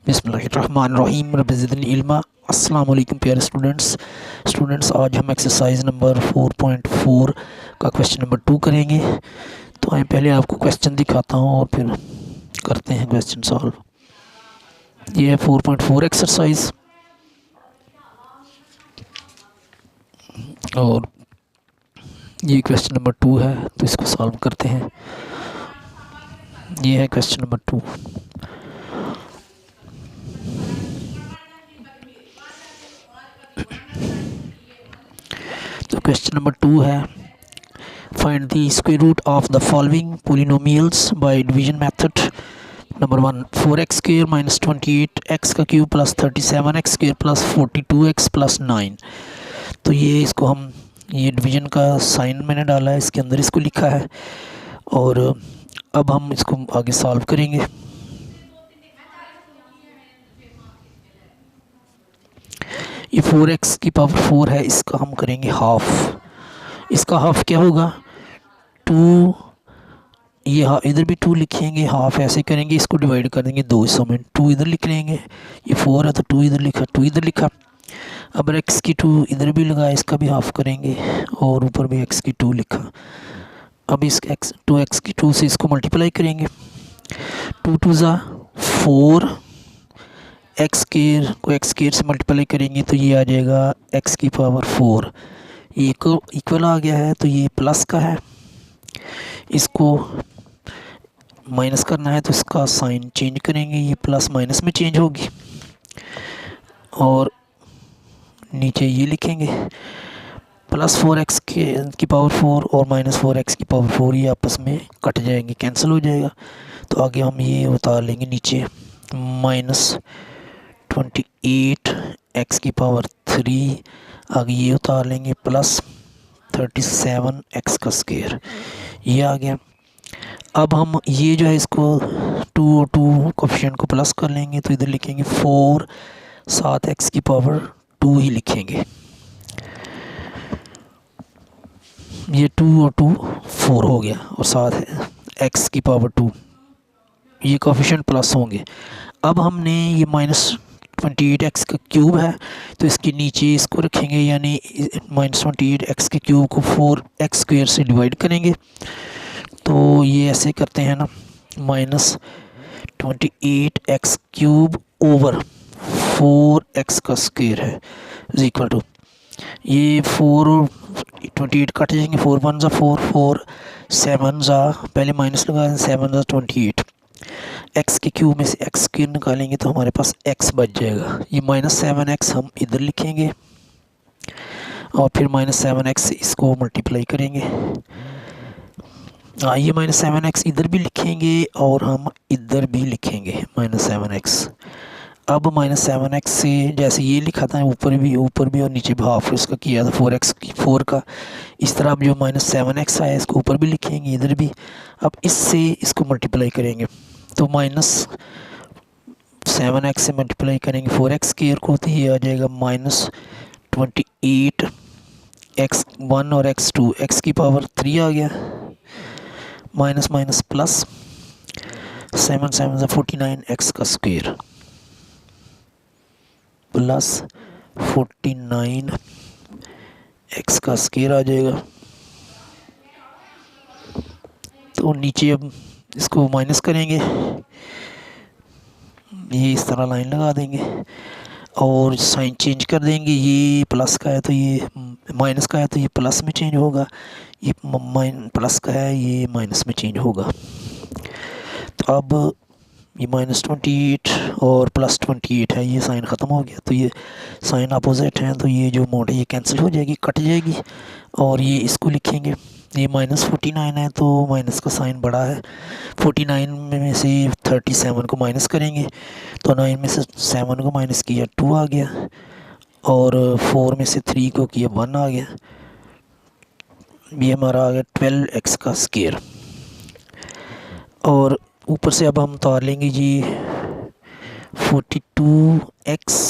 बिस्मिल्लाहिर्रहमानिर्रहीम रब्बि ज़िदनी इल्मा। अस्सलाम वालेकुम प्यारे स्टूडेंट्स, आज हम एक्सरसाइज नंबर 4.4 का क्वेश्चन नंबर 2 करेंगे। तो मैं पहले आपको क्वेश्चन दिखाता हूँ और फिर करते हैं क्वेश्चन सॉल्व। ये है 4.4 एक्सरसाइज और ये क्वेश्चन नंबर 2 है, तो इसको सॉल्व करते हैं। ये है क्वेश्चन नंबर 2। तो क्वेश्चन नंबर 2 है, find the square root of the following polynomials by division method. Number 1 4x square minus 28x का cube plus 37x square plus 42x plus 9। तो ये इसको हम ये डिवीजन का साइन मैंने डाला है, इसके अंदर इसको लिखा है और अब हम इसको आगे सॉल्व करेंगे। ये 4x की पावर 4 है, इसका हम करेंगे हाफ। इसका हाफ क्या होगा 2, ये इधर भी 2 लिखेंगे, हाफ ऐसे करेंगे, इसको डिवाइड कर देंगे 2 हिस्सों में। 2 इधर लिख लेंगे, ये 4 है तो 2 इधर लिखा, 2 इधर लिखा। अब x की 2 इधर भी लगाया, इसका भी हाफ करेंगे और ऊपर भी x की 2 लिखा। अब इस 2x की 2 से इसको मल्टीप्लाई करेंगे। 2 2 ज़ा 4, एक्स स्क्वायर को एक्स स्क्वायर से मल्टीप्लाई करेंगे तो ये आ जाएगा x की पावर 4। ये इक्वल आ गया है, तो ये प्लस का है, इसको माइनस करना है तो इसका साइन चेंज करेंगे, ये प्लस माइनस में चेंज होगी और नीचे ये लिखेंगे प्लस 4x की पावर 4 और माइनस 4x की पावर 4, ये आपस में कट जाएंगे, कैंसिल हो जाएगा। तो आगे हम ये उतार लेंगे नीचे, माइनस 28x की पावर 3, आगे ये उतार लेंगे प्लस 37x का स्क्वायर, ये आ गया। अब हम ये जो है इसको 2 और 2 कोफिशिएंट को प्लस कर लेंगे तो इधर लिखेंगे 4 साथ x की पावर 2 ही लिखेंगे। ये 2 और 2 4 हो गया और साथ है x की पावर 2, ये कोफिशिएंट प्लस होंगे। अब हमने ये माइनस 28x का क्यूब है तो इसके नीचे इसको रखेंगे, यानी माइनस 28x के क्यूब को 4x स्क्वायर से डिवाइड करेंगे। तो ये ऐसे करते हैं ना, minus 28x cube over 4x का स्क्वायर है इज इक्वल टू, ये 4 और 28 कट जाएंगे, 4 1 ज़ा 4, 4 7 ज़ा, पहले माइनस लगा 7 ज़ा 28, x के क्यूब में से x क्यूब निकालेंगे तो हमारे पास x बच जाएगा। ये माइनस 7x हम इधर लिखेंगे और फिर माइनस 7x से इसको मल्टीप्लाई करेंगे। ये माइनस 7x इधर भी लिखेंगे और हम इधर भी लिखेंगे माइनस 7x। अब माइनस 7x से जैसे ये लिखा था ऊपर भी और नीचे भी हाफ इसका किया था 4 का, इस तरह अब जो माइनस 7x आया इसको ऊपर भी लिखेंगे इधर भी। अब इससे इसको मल्टीप्लाई करेंगे तो माइनस 7x से मल्टीप्लाई करेंगे 4x स्क्वायर को तो ये आ जाएगा माइनस 28 x1 और x2, x की पावर 3 आ गया, माइनस माइनस प्लस 7 7 ज़ा 49 x का स्क्वायर प्लस 49 x का स्क्वायर आ जाएगा। तो नीचे अब इसको माइनस करेंगे, ये इस तरह लाइन लगा देंगे और साइन चेंज कर देंगे, ये प्लस का है तो ये माइनस का है तो ये प्लस में चेंज होगा, ये प्लस का है ये माइनस में चेंज होगा। तो अब ये माइनस 28 और प्लस 28 है, ये साइन ख़त्म हो गया तो ये साइन अपोजिट है, तो ये जो मोड है ये कैंसिल हो जाएगी, कट जाएगी और ये इसको लिखेंगे। ये माइनस 49 है तो माइनस का साइन बड़ा है, 49 में से 37 को माइनस करेंगे तो 9 में से 7 को माइनस किया 2 आ गया और 4 में से 3 को किया 1 आ गया, ये हमारा आ गया 12x का स्क्वायर। और ऊपर से अब हम उतार लेंगे जी 42x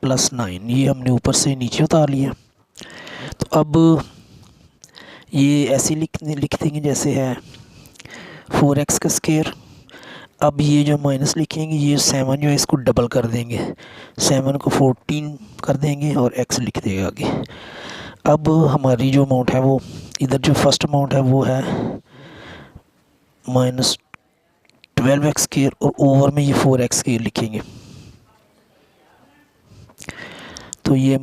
प्लस 9, ये हमने ऊपर से नीचे उतार लिया। तो अब ये ऐसे लिख देंगे जैसे है 4x का स्क्वायर, अब ये जो माइनस लिखेंगे, ये 7 जो है इसको डबल कर देंगे, 7 को 14 कर देंगे और एक्स लिख देंगे आगे। अब हमारी जो अमाउंट है वो इधर जो फर्स्ट अमाउंट है वो है -12x² और ओवर में ये 4x² लिखेंगे। तो ये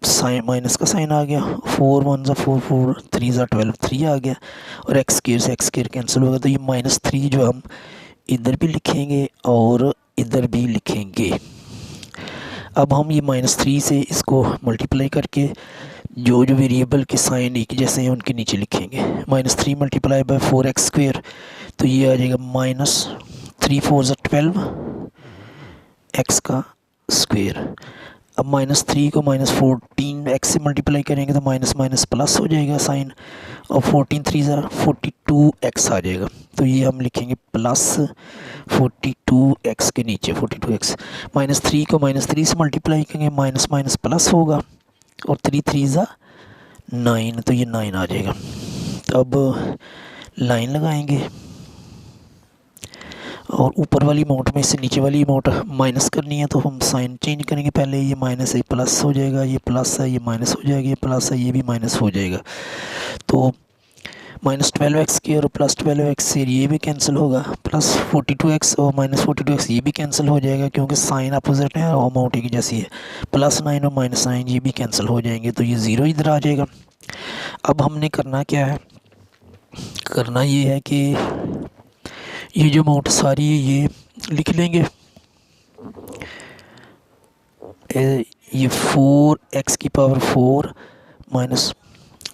साइन माइनस का साइन आ गया, 4 1 4 4 3 12 3 आ गया और x² से x² कैंसिल हो गया। तो ये -3 जो हम इधर भी लिखेंगे और इधर भी लिखेंगे। अब हम ये -3 से इसको मल्टीप्लाई करके जो जो वेरिएबल के साइन एक जैसे हैं उनके नीचे लिखेंगे। -3 × 4x², तो ये आ जाएगा -3 4 12 x का स्क्वेयर। अब -3 को -14 x से मल्टीप्लाई करेंगे तो माइनस माइनस प्लस हो जाएगा साइन, और 14 3 42 x आ जाएगा। तो ये हम लिखेंगे +42 x के नीचे 42 x। -3 को -3 से मल्टीप्लाई करेंगे, माइनस माइनस प्लस होगा, और 3 3 9, तो ये 9 आ जाएगा। तो अब लाइन लगाएंगे और ऊपर वाली अमाउंट में से नीचे वाली अमाउंट माइनस करनी है, तो हम साइन चेंज करेंगे। पहले ये माइनस है प्लस हो जाएगा, ये प्लस है ये माइनस हो जाएगा, ये प्लस है ये भी माइनस हो जाएगा। तो -12x² और +12x से ये भी कैंसिल होगा, +42x और -42x ये भी कैंसिल हो जाएगा क्योंकि साइन अपोजिट है और अमाउंट एक जैसी है। +9 और -9 ये भी कैंसिल हो जाएंगे, तो ये 0 इधर आ जाएगा। अब हमने करना क्या है, करना ये है कि ये जो अमाउंट सारी है ये लिख लेंगे। ये 4x⁴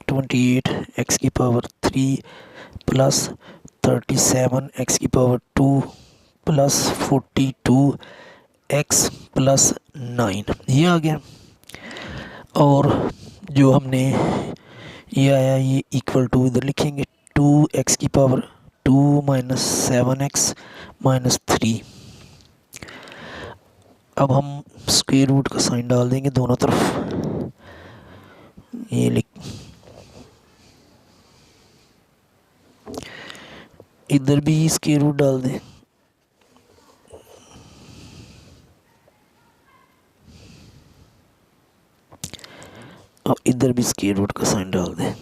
-28x⁴ plus 37x⁴ plus 42x plus 9 ये आ गया। और जो हमने ये आया ये इक्वल टू इधर लिखेंगे 2x⁴ 2 -7x -3। अब हम स्क्वायर रूट का साइन डाल देंगे दोनों तरफ, ये लिख इधर भी स्क्वायर रूट डाल दें, और इधर भी स्क्वायर रूट का साइन डाल दें।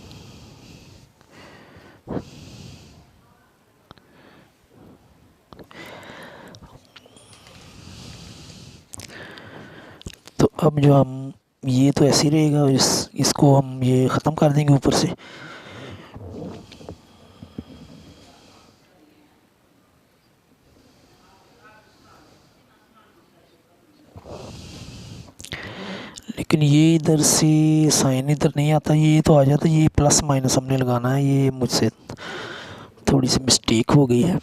तो अब जो हम ये तो ऐसे ही रहेगा, इसको हम ये ख़त्म कर देंगे ऊपर से। लेकिन ये इधर से साइन इधर नहीं आता, ये तो आ जाता, ये प्लस माइनस हमने लगाना है, ये मुझसे थोड़ी सी मिस्टेक हो गई है।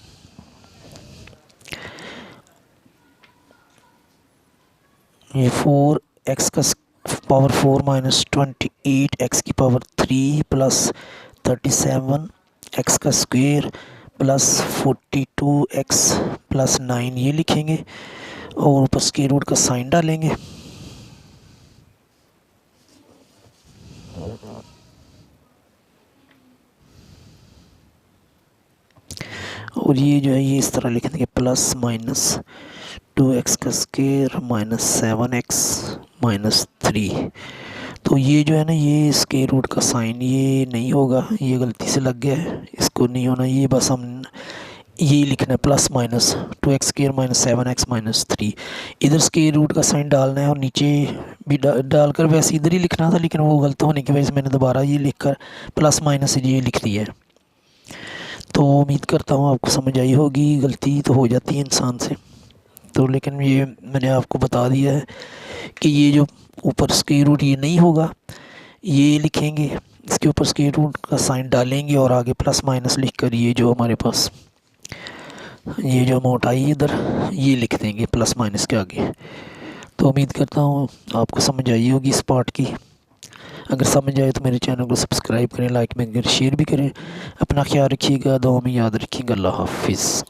ये 4x⁴ -28x⁴ plus 37x² plus 42x plus 9 ये लिखेंगे और ऊपर स्क्वायर रूट का साइन डालेंगे। और ये जो है ये इस तरह लिख देंगे +-2x² -7x -3। तो ये जो है ना ये स्क्वायर रूट का साइन ये नहीं होगा, ये गलती से लग गया है, इसको नहीं होना, ये बस हम ये लिखना है +-2x² -7x -3। इधर स्क्वायर रूट का साइन डालना है और नीचे भी डालकर वैसे इधर ही लिखना था, लेकिन वो गलत होने की वजह से मैंने दोबारा ये लिखकर प्लस माइनस ये लिख दिया है। तो उम्मीद करता हूँ आपको समझ आई होगी, गलती तो हो जाती है इंसान से, तो लेकिन ये मैंने आपको बता दिया है कि ये जो ऊपर स्क्वायर रूट ये नहीं होगा, ये लिखेंगे, इसके ऊपर स्क्वायर रूट का साइन डालेंगे और आगे प्लस माइनस लिखकर ये जो हमारे पास ये जो अमाउंट आई इधर ये लिख देंगे प्लस माइनस के आगे। तो उम्मीद करता हूँ आपको समझ आई होगी इस पार्ट की। अगर समझ आए तो मेरे चैनल को सब्सक्राइब करें, लाइक में शेयर भी करें। अपना ख्याल रखिएगा, दुआ में याद रखिएगा। अल्लाह हाफिज़।